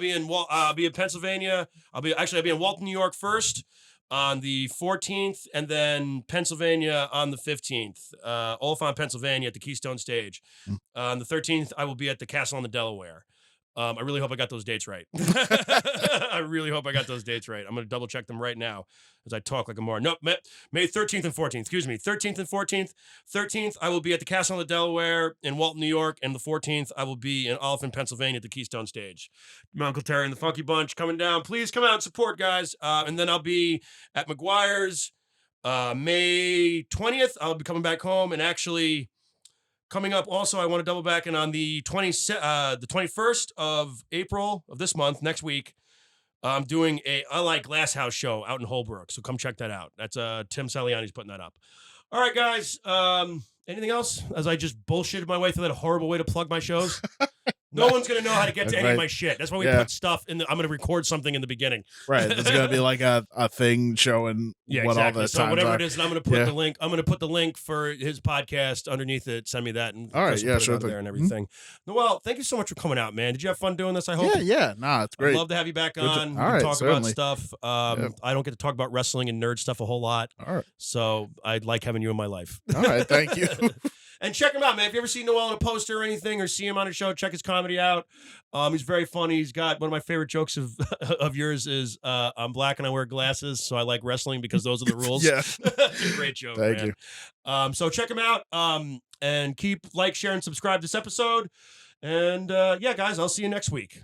be in Pennsylvania. I'll be in Walton, New York first on the 14th, and then Pennsylvania on the 15th. Oliphant, Pennsylvania at the Keystone stage. On the 13th, I will be at the Castle on the Delaware. I really hope I got those dates right. I really hope I got those dates right. I'm going to double check them right now as I talk like a moron. No, May 13th and 14th. Excuse me. 13th and 14th. 13th, I will be at the Castle on the Delaware in Walton, New York. And the 14th, I will be in Oliphant, Pennsylvania at the Keystone stage. My Uncle Terry and the Funky Bunch coming down. Please come out and support, guys. And then I'll be at McGuire's May 20th. I'll be coming back home and actually... Coming up, also, I want to double back, and on the 21st of April of this month, next week, I'm doing a I Like Glass House show out in Holbrook, so come check that out. That's Tim Saliani's putting that up. All right, guys, anything else? As I just bullshitted my way through that horrible way to plug my shows. No one's going to know how to get to any of my shit. That's why we put stuff in I'm going to record something in the beginning. Right. There's going to be like a thing showing what all the so times whatever are. it is, and I'm going to put the link. I'm going to put the link for his podcast underneath it. Send me that. And all right. Yeah, sure. There and everything. Noel, thank you so much for coming out, man. Did you have fun doing this? I hope. Yeah. Nah, it's great. I'd love to have you back on. All right, talk certainly. about stuff. I don't get to talk about wrestling and nerd stuff a whole lot. All right. So I'd like having you in my life. All right. Thank you. And check him out, man. If you ever see Noel in a poster or anything or see him on a show, check his comedy out. He's very funny. He's got one of my favorite jokes of yours is I'm black and I wear glasses, so I like wrestling because those are the rules. Yeah. It's a great joke, Thank you. So check him out and keep share, and subscribe this episode. And yeah, guys, I'll see you next week.